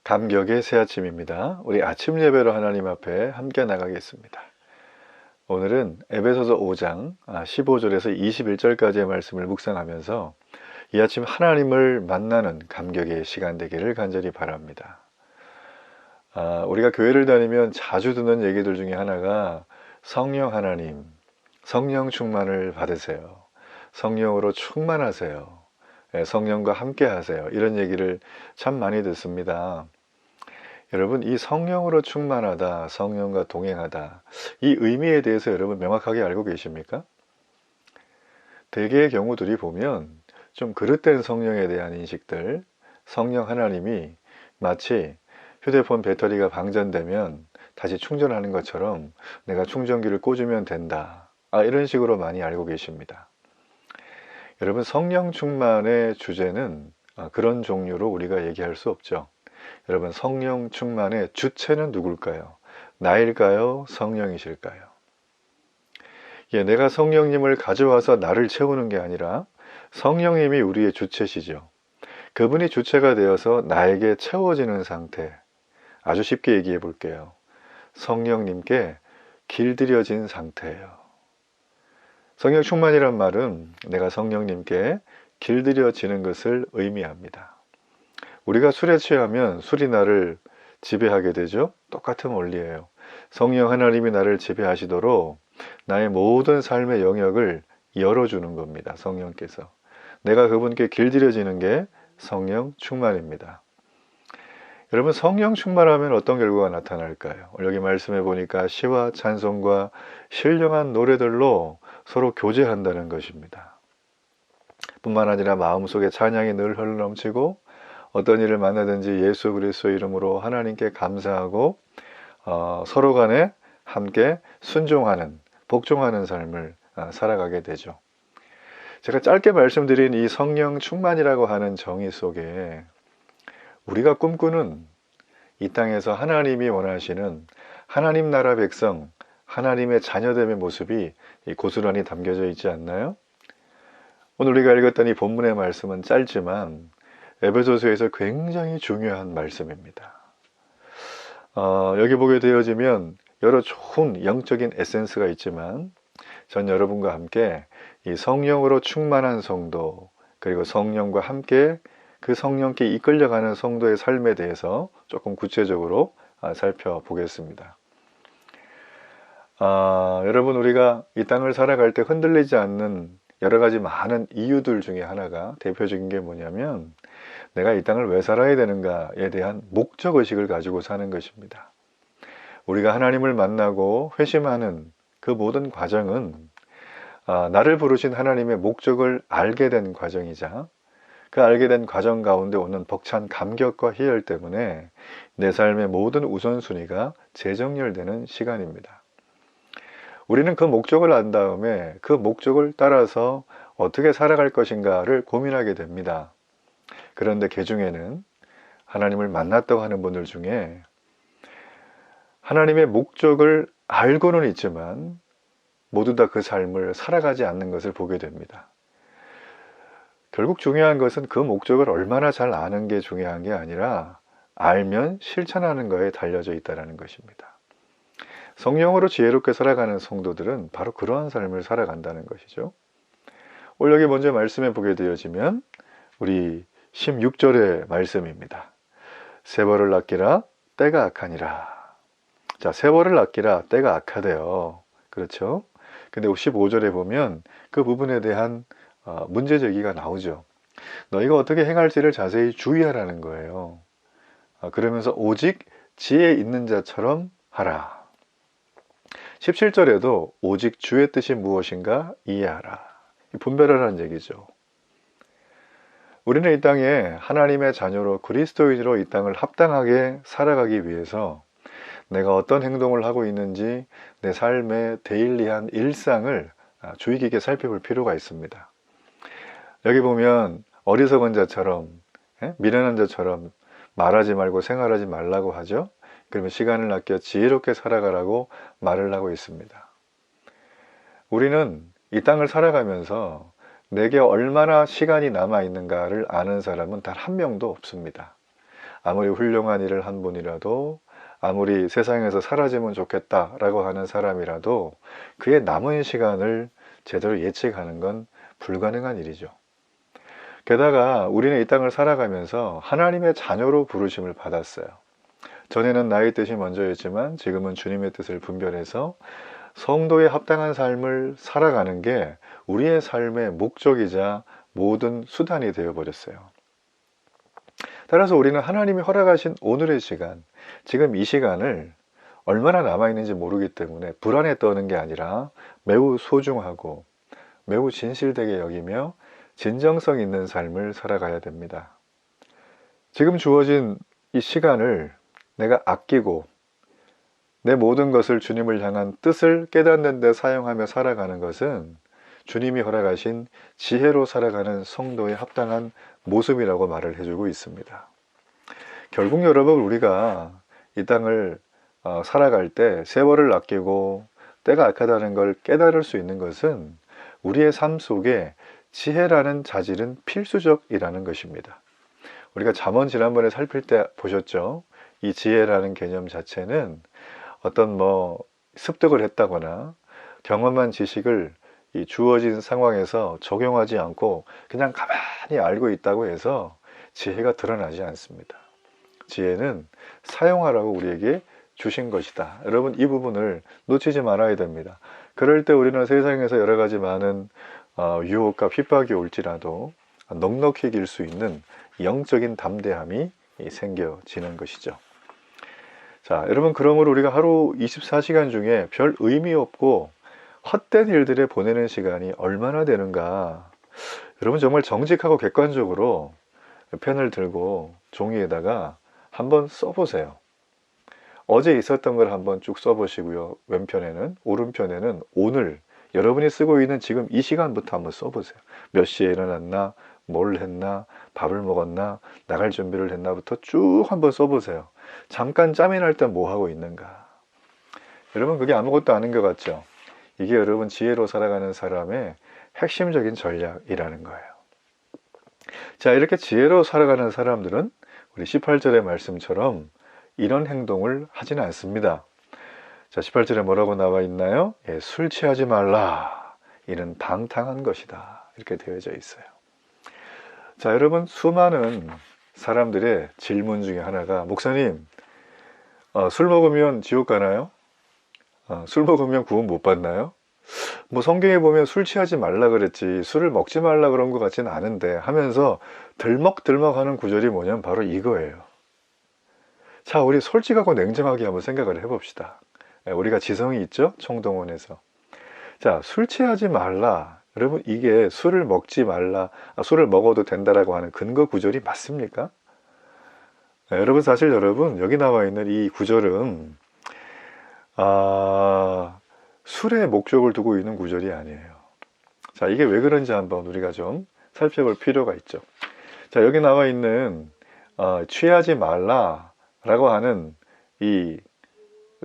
감격의 새 아침입니다. 우리 아침 예배로 하나님 앞에 함께 나가겠습니다. 오늘은 에베소서 5장 15절에서 21절까지의 말씀을 묵상하면서 이 아침 하나님을 만나는 감격의 시간 되기를 간절히 바랍니다. 우리가 교회를 다니면 자주 듣는 얘기들 중에 하나가 성령 하나님, 성령 충만을 받으세요. 성령으로 충만하세요. 성령과 함께 하세요. 이런 얘기를 참 많이 듣습니다. 여러분, 이 성령으로 충만하다, 성령과 동행하다, 이 의미에 대해서 여러분 명확하게 알고 계십니까? 대개의 경우들이 보면 좀 그릇된 성령에 대한 인식들, 성령 하나님이 마치 휴대폰 배터리가 방전되면 다시 충전하는 것처럼 내가 충전기를 꽂으면 된다, 이런 식으로 많이 알고 계십니다. 여러분, 성령 충만의 주제는 그런 종류로 우리가 얘기할 수 없죠. 여러분, 성령 충만의 주체는 누굴까요? 나일까요? 성령이실까요? 내가 성령님을 가져와서 나를 채우는 게 아니라 성령님이 우리의 주체시죠. 그분이 주체가 되어서 나에게 채워지는 상태. 아주 쉽게 얘기해 볼게요. 성령님께 길들여진 상태예요. 성령 충만이란 말은 내가 성령님께 길들여지는 것을 의미합니다. 우리가 술에 취하면 술이 나를 지배하게 되죠. 똑같은 원리예요. 성령 하나님이 나를 지배하시도록 나의 모든 삶의 영역을 열어주는 겁니다. 성령께서. 내가 그분께 길들여지는 게 성령 충만입니다. 여러분, 성령 충만하면 어떤 결과가 나타날까요? 여기 말씀해 보니까 시와 찬송과 신령한 노래들로 서로 교제한다는 것입니다. 뿐만 아니라 마음속에 찬양이 늘 흘러넘치고 어떤 일을 만나든지 예수 그리스도의 이름으로 하나님께 감사하고 서로 간에 함께 순종하는, 복종하는 삶을 살아가게 되죠. 제가 짧게 말씀드린 이 성령 충만이라고 하는 정의 속에 우리가 꿈꾸는 이 땅에서 하나님이 원하시는 하나님 나라 백성, 하나님의 자녀됨의 모습이 고스란히 담겨져 있지 않나요? 오늘 우리가 읽었던 이 본문의 말씀은 짧지만 에베소서에서 굉장히 중요한 말씀입니다. 여기 보게 되어지면 여러 좋은 영적인 에센스가 있지만 전 여러분과 함께 이 성령으로 충만한 성도, 그리고 성령과 함께 그 성령께 이끌려가는 성도의 삶에 대해서 조금 구체적으로 살펴보겠습니다. 여러분, 우리가 이 땅을 살아갈 때 흔들리지 않는 여러 가지 많은 이유들 중에 하나가, 대표적인 게 뭐냐면 내가 이 땅을 왜 살아야 되는가에 대한 목적의식을 가지고 사는 것입니다. 우리가 하나님을 만나고 회심하는 그 모든 과정은 나를 부르신 하나님의 목적을 알게 된 과정이자 그 알게 된 과정 가운데 오는 벅찬 감격과 희열 때문에 내 삶의 모든 우선순위가 재정렬되는 시간입니다. 우리는 그 목적을 안 다음에 그 목적을 따라서 어떻게 살아갈 것인가를 고민하게 됩니다. 그런데 그 중에는 하나님을 만났다고 하는 분들 중에 하나님의 목적을 알고는 있지만 모두 다 그 삶을 살아가지 않는 것을 보게 됩니다. 결국 중요한 것은 그 목적을 얼마나 잘 아는 게 중요한 게 아니라 알면 실천하는 거에 달려져 있다는 것입니다. 성령으로 지혜롭게 살아가는 성도들은 바로 그러한 삶을 살아간다는 것이죠. 오늘 여기 먼저 말씀해 보게 되어지면 우리 16절의 말씀입니다. 세벌을 아끼라 때가 악하니라. 자, 세벌을 아끼라 때가 악하대요. 그렇죠? 근데 15절에 보면 그 부분에 대한 문제 제기가 나오죠. 너희가 어떻게 행할지를 자세히 주의하라는 거예요. 그러면서 오직 지혜 있는 자처럼 하라. 17절에도 오직 주의 뜻이 무엇인가 이해하라. 분별하라는 얘기죠. 우리는 이 땅에 하나님의 자녀로 그리스도인으로 이 땅을 합당하게 살아가기 위해서 내가 어떤 행동을 하고 있는지 내 삶의 데일리한 일상을 주의 깊게 살펴볼 필요가 있습니다. 여기 보면 어리석은 자처럼, 미련한 자처럼 말하지 말고 생활하지 말라고 하죠. 그러면 시간을 아껴 지혜롭게 살아가라고 말을 하고 있습니다. 우리는 이 땅을 살아가면서 내게 얼마나 시간이 남아 있는가를 아는 사람은 단 한 명도 없습니다. 아무리 훌륭한 일을 한 분이라도, 아무리 세상에서 사라지면 좋겠다라고 하는 사람이라도 그의 남은 시간을 제대로 예측하는 건 불가능한 일이죠. 게다가 우리는 이 땅을 살아가면서 하나님의 자녀로 부르심을 받았어요. 전에는 나의 뜻이 먼저였지만 지금은 주님의 뜻을 분별해서 성도에 합당한 삶을 살아가는 게 우리의 삶의 목적이자 모든 수단이 되어버렸어요. 따라서 우리는 하나님이 허락하신 오늘의 시간, 지금 이 시간을 얼마나 남아있는지 모르기 때문에 불안에 떠는 게 아니라 매우 소중하고 매우 진실되게 여기며 진정성 있는 삶을 살아가야 됩니다. 지금 주어진 이 시간을 내가 아끼고 내 모든 것을 주님을 향한 뜻을 깨닫는 데 사용하며 살아가는 것은 주님이 허락하신 지혜로 살아가는 성도의 합당한 모습이라고 말을 해주고 있습니다. 결국 여러분, 우리가 이 땅을 살아갈 때 세월을 아끼고 때가 악하다는 걸 깨달을 수 있는 것은 우리의 삶 속에 지혜라는 자질은 필수적이라는 것입니다. 우리가 잠언 지난번에 살필 때 보셨죠? 이 지혜라는 개념 자체는 어떤 습득을 했다거나 경험한 지식을 이 주어진 상황에서 적용하지 않고 그냥 가만히 알고 있다고 해서 지혜가 드러나지 않습니다. 지혜는 사용하라고 우리에게 주신 것이다. 여러분, 이 부분을 놓치지 말아야 됩니다. 그럴 때 우리는 세상에서 여러 가지 많은 유혹과 핍박이 올지라도 넉넉히 이길 수 있는 영적인 담대함이 생겨지는 것이죠. 자, 여러분, 그러므로 우리가 하루 24시간 중에 별 의미 없고 헛된 일들에 보내는 시간이 얼마나 되는가. 여러분, 정말 정직하고 객관적으로 펜을 들고 종이에다가 한번 써보세요. 어제 있었던 걸 한번 쭉 써보시고요. 왼편에는, 오른편에는 오늘 여러분이 쓰고 있는 지금 이 시간부터 한번 써보세요. 몇 시에 일어났나, 뭘 했나, 밥을 먹었나, 나갈 준비를 했나부터 쭉 한번 써보세요. 잠깐 짬이 날 때 뭐 하고 있는가. 여러분, 그게 아무것도 아닌 것 같죠? 이게 여러분 지혜로 살아가는 사람의 핵심적인 전략이라는 거예요. 자, 이렇게 지혜로 살아가는 사람들은 우리 18절의 말씀처럼 이런 행동을 하지는 않습니다. 자, 18절에 뭐라고 나와 있나요? 예, 술 취하지 말라. 이는 방탕한 것이다. 이렇게 되어져 있어요. 자, 여러분, 수많은 사람들의 질문 중에 하나가, 목사님, 술 먹으면 지옥 가나요? 술 먹으면 구원 못 받나요? 성경에 보면 술 취하지 말라 그랬지 술을 먹지 말라 그런 것 같지는 않은데 하면서 덜먹덜먹 하는 구절이 뭐냐면 바로 이거예요. 자, 우리 솔직하고 냉정하게 한번 생각을 해봅시다. 우리가 지성이 있죠? 총동원에서. 자, 술 취하지 말라. 여러분, 이게 술을 먹지 말라, 술을 먹어도 된다라고 하는 근거 구절이 맞습니까? 여러분, 사실 여러분, 여기 나와 있는 이 구절은 술의 목적을 두고 있는 구절이 아니에요. 자, 이게 왜 그런지 한번 우리가 좀 살펴볼 필요가 있죠. 자, 여기 나와 있는 취하지 말라라고 하는 이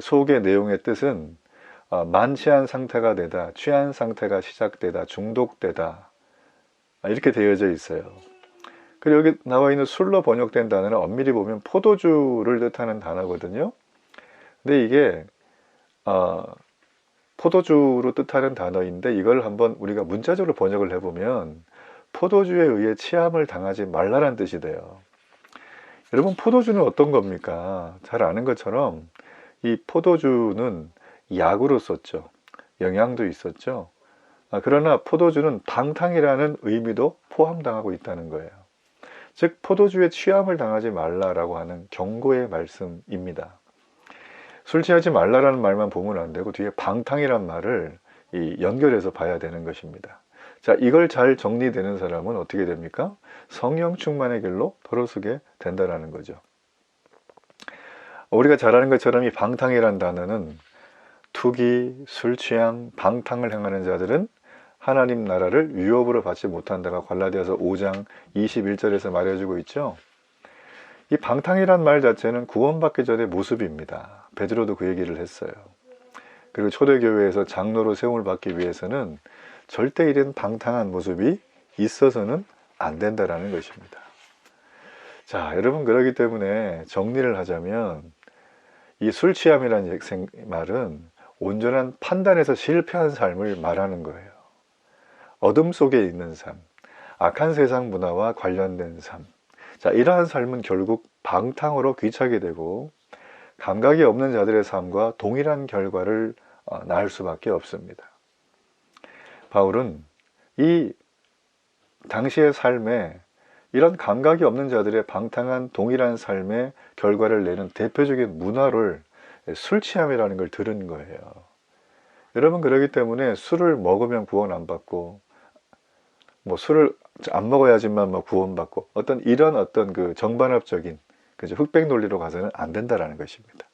속의 내용의 뜻은 만취한 상태가 되다, 취한 상태가 시작되다, 중독되다, 이렇게 되어져 있어요. 그리고 여기 나와 있는 술로 번역된 단어는 엄밀히 보면 포도주를 뜻하는 단어거든요. 근데 이게 포도주로 뜻하는 단어인데 이걸 한번 우리가 문자적으로 번역을 해보면 포도주에 의해 취함을 당하지 말라란 뜻이 돼요. 여러분, 포도주는 어떤 겁니까? 잘 아는 것처럼 이 포도주는 약으로 썼죠. 영양도 있었죠. 그러나 포도주는 방탕이라는 의미도 포함당하고 있다는 거예요. 즉, 포도주에 취함을 당하지 말라라고 하는 경고의 말씀입니다. 술 취하지 말라라는 말만 보면 안 되고 뒤에 방탕이란 말을 연결해서 봐야 되는 것입니다. 자, 이걸 잘 정리되는 사람은 어떻게 됩니까? 성령 충만의 길로 걸어서게 된다는 거죠. 우리가 잘 아는 것처럼 이 방탕이란 단어는 투기, 술 취향, 방탕을 행하는 자들은 하나님 나라를 유업으로 받지 못한다가 갈라디아서 5장 21절에서 말해주고 있죠. 이 방탕이란 말 자체는 구원받기 전의 모습입니다. 베드로도 그 얘기를 했어요. 그리고 초대교회에서 장로로 세움을 받기 위해서는 절대 이런 방탕한 모습이 있어서는 안 된다라는 것입니다. 자, 여러분 그러기 때문에 정리를 하자면 이 술 취함이라는 말은 온전한 판단에서 실패한 삶을 말하는 거예요. 어둠 속에 있는 삶, 악한 세상 문화와 관련된 삶. 자, 이러한 삶은 결국 방탕으로 귀착이 되고 감각이 없는 자들의 삶과 동일한 결과를 낳을 수밖에 없습니다. 바울은 이 당시의 삶에 이런 감각이 없는 자들의 방탕한 동일한 삶의 결과를 내는 대표적인 문화를 술 취함이라는 걸 들은 거예요. 여러분 그러기 때문에 술을 먹으면 구원 안 받고 뭐 술을 안 먹어야지만 뭐 구원받고 이런 그 정반합적인 그죠? 흑백 논리로 가서는 안 된다라는 것입니다.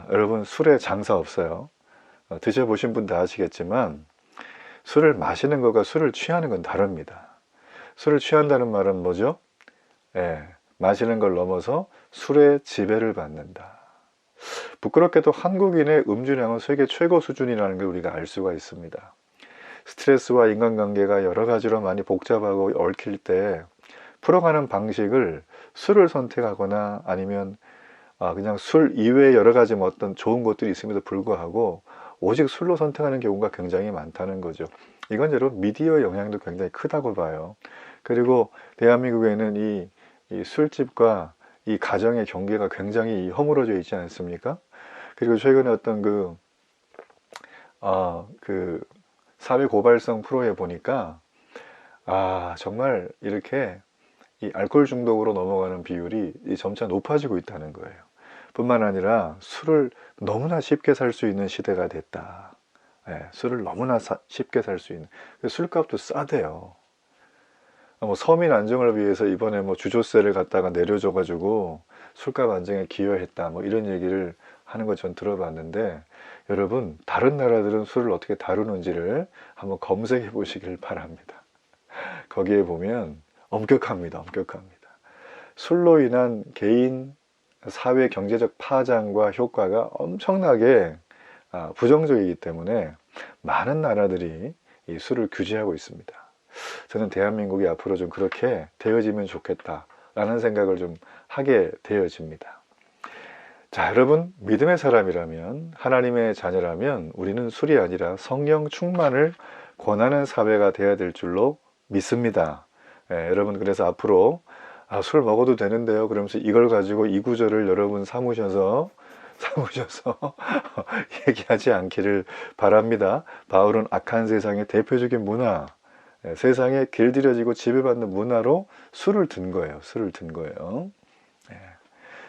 여러분 술에 장사 없어요. 드셔보신 분 다 아시겠지만 술을 마시는 것과 술을 취하는 건 다릅니다. 술을 취한다는 말은 뭐죠? 마시는 걸 넘어서 술의 지배를 받는다. 부끄럽게도 한국인의 음주량은 세계 최고 수준이라는 걸 우리가 알 수가 있습니다. 스트레스와 인간관계가 여러 가지로 많이 복잡하고 얽힐 때 풀어가는 방식을 술을 선택하거나 아니면 그냥 술 이외에 여러 가지 어떤 좋은 것들이 있음에도 불구하고 오직 술로 선택하는 경우가 굉장히 많다는 거죠. 이건 여러분 미디어의 영향도 굉장히 크다고 봐요. 그리고 대한민국에는 이 술집과 이 가정의 경계가 굉장히 허물어져 있지 않습니까? 그리고 최근에 어떤 그 사회 고발성 프로에 보니까 정말 이렇게 이 알코올 중독으로 넘어가는 비율이 점차 높아지고 있다는 거예요. 뿐만 아니라 술을 너무나 쉽게 살 수 있는 시대가 됐다. 술을 너무나 쉽게 살 수 있는 술값도 싸대요. 서민 안정을 위해서 이번에 주조세를 갖다가 내려줘가지고 술값 안정에 기여했다 이런 얘기를 하는 거 전 들어봤는데 여러분 다른 나라들은 술을 어떻게 다루는지를 한번 검색해 보시길 바랍니다. 거기에 보면 엄격합니다. 술로 인한 개인 사회 경제적 파장과 효과가 엄청나게 부정적이기 때문에 많은 나라들이 이 술을 규제하고 있습니다. 저는 대한민국이 앞으로 좀 그렇게 되어지면 좋겠다라는 생각을 좀 하게 되어집니다. 자, 여러분 믿음의 사람이라면 하나님의 자녀라면 우리는 술이 아니라 성령 충만을 권하는 사회가 되어야 될 줄로 믿습니다. 여러분 그래서 앞으로 술 먹어도 되는데요 그러면서 이걸 가지고 이 구절을 여러분 사무셔서 얘기하지 않기를 바랍니다. 바울은 악한 세상의 대표적인 문화, 세상에 길들여지고 지배받는 문화로 술을 든 거예요.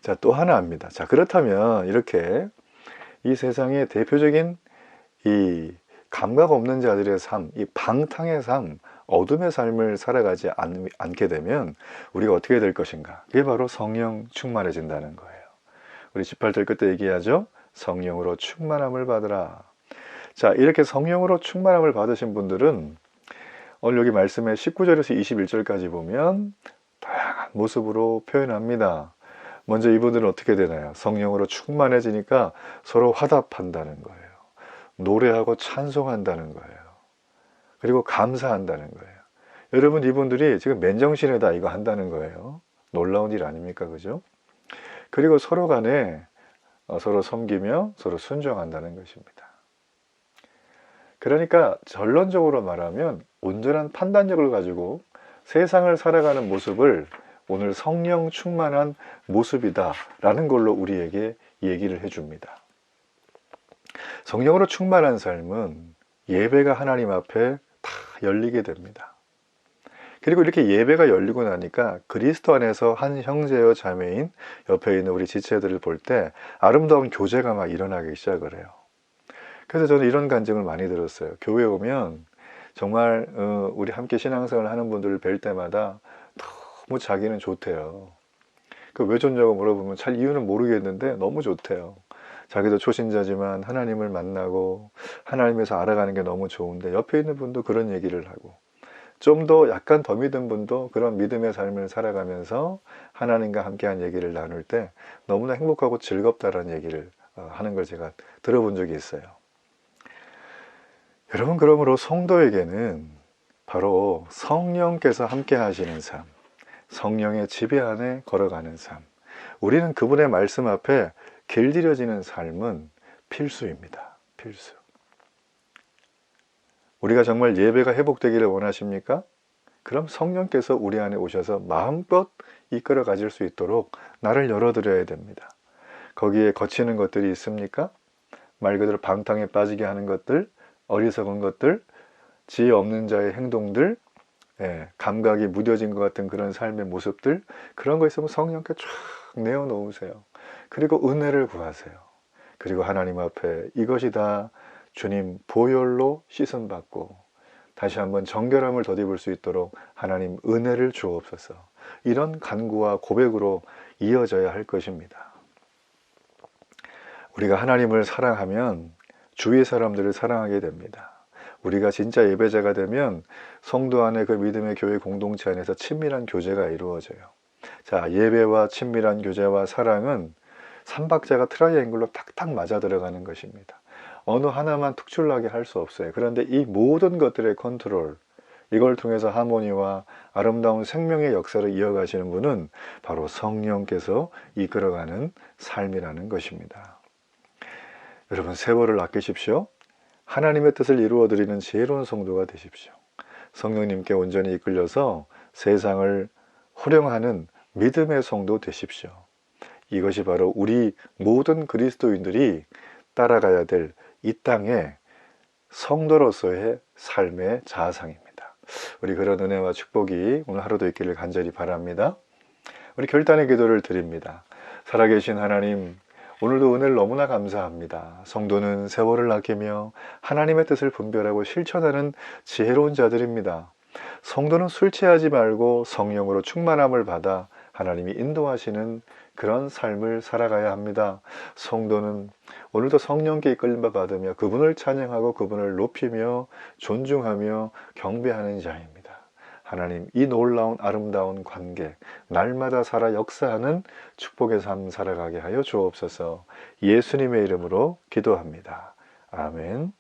자, 또 하나 합니다. 자, 그렇다면 이렇게 이 세상의 대표적인 이 감각 없는 자들의 삶, 이 방탕의 삶, 어둠의 삶을 살아가지 않게 되면 우리가 어떻게 될 것인가? 그게 바로 성령 충만해진다는 거예요. 우리 18절 끝에 얘기하죠. 성령으로 충만함을 받으라. 자, 이렇게 성령으로 충만함을 받으신 분들은 오늘 여기 말씀에 19절에서 21절까지 보면 다양한 모습으로 표현합니다. 먼저 이분들은 어떻게 되나요? 성령으로 충만해지니까 서로 화답한다는 거예요. 노래하고 찬송한다는 거예요. 그리고 감사한다는 거예요. 여러분 이분들이 지금 맨정신에다 이거 한다는 거예요. 놀라운 일 아닙니까? 그죠? 그리고 서로 간에 서로 섬기며 서로 순종한다는 것입니다. 그러니까 결론적으로 말하면 온전한 판단력을 가지고 세상을 살아가는 모습을 오늘 성령 충만한 모습이다 라는 걸로 우리에게 얘기를 해줍니다. 성령으로 충만한 삶은 예배가 하나님 앞에 다 열리게 됩니다. 그리고 이렇게 예배가 열리고 나니까 그리스도 안에서 한 형제여 자매인 옆에 있는 우리 지체들을 볼 때 아름다운 교제가 막 일어나기 시작을 해요. 그래서 저는 이런 간증을 많이 들었어요. 교회 오면 정말 우리 함께 신앙생활을 하는 분들을 뵐 때마다 너무 자기는 좋대요. 왜 좋냐고 물어보면 잘 이유는 모르겠는데 너무 좋대요. 자기도 초신자지만 하나님을 만나고 하나님에서 알아가는 게 너무 좋은데 옆에 있는 분도 그런 얘기를 하고 좀 더 약간 더 믿은 분도 그런 믿음의 삶을 살아가면서 하나님과 함께한 얘기를 나눌 때 너무나 행복하고 즐겁다라는 얘기를 하는 걸 제가 들어본 적이 있어요. 여러분 그러므로 성도에게는 바로 성령께서 함께 하시는 삶, 성령의 지배 안에 걸어가는 삶. 우리는 그분의 말씀 앞에 길들여지는 삶은 필수입니다. 필수. 우리가 정말 예배가 회복되기를 원하십니까? 그럼 성령께서 우리 안에 오셔서 마음껏 이끌어 가질 수 있도록 나를 열어드려야 됩니다. 거기에 거치는 것들이 있습니까? 말 그대로 방탕에 빠지게 하는 것들, 어리석은 것들, 지혜 없는 자의 행동들, 감각이 무뎌진 것 같은 그런 삶의 모습들, 그런 거 있으면 성령께 쫙 내어놓으세요. 그리고 은혜를 구하세요. 그리고 하나님 앞에 이것이 다 주님 보혈로 씻음받고 다시 한번 정결함을 덧입을 수 있도록 하나님 은혜를 주옵소서. 이런 간구와 고백으로 이어져야 할 것입니다. 우리가 하나님을 사랑하면 주위 사람들을 사랑하게 됩니다. 우리가 진짜 예배자가 되면 성도 안에 그 믿음의 교회 공동체 안에서 친밀한 교제가 이루어져요. 자, 예배와 친밀한 교제와 사랑은 삼박자가 트라이앵글로 탁탁 맞아 들어가는 것입니다. 어느 하나만 특출나게 할 수 없어요. 그런데 이 모든 것들의 컨트롤, 이걸 통해서 하모니와 아름다운 생명의 역사를 이어가시는 분은 바로 성령께서 이끌어가는 삶이라는 것입니다. 여러분, 세월을 아끼십시오. 하나님의 뜻을 이루어드리는 지혜로운 성도가 되십시오. 성령님께 온전히 이끌려서 세상을 호령하는 믿음의 성도 되십시오. 이것이 바로 우리 모든 그리스도인들이 따라가야 될 이 땅의 성도로서의 삶의 자아상입니다. 우리 그런 은혜와 축복이 오늘 하루도 있기를 간절히 바랍니다. 우리 결단의 기도를 드립니다. 살아계신 하나님, 오늘도 은혜를 너무나 감사합니다. 성도는 세월을 아끼며 하나님의 뜻을 분별하고 실천하는 지혜로운 자들입니다. 성도는 술 취하지 말고 성령으로 충만함을 받아 하나님이 인도하시는 그런 삶을 살아가야 합니다. 성도는 오늘도 성령께 이끌림을 받으며 그분을 찬양하고 그분을 높이며 존중하며 경배하는 자입니다. 하나님, 이 놀라운 아름다운 관계, 날마다 살아 역사하는 축복의 삶 살아가게 하여 주옵소서. 예수님의 이름으로 기도합니다. 아멘.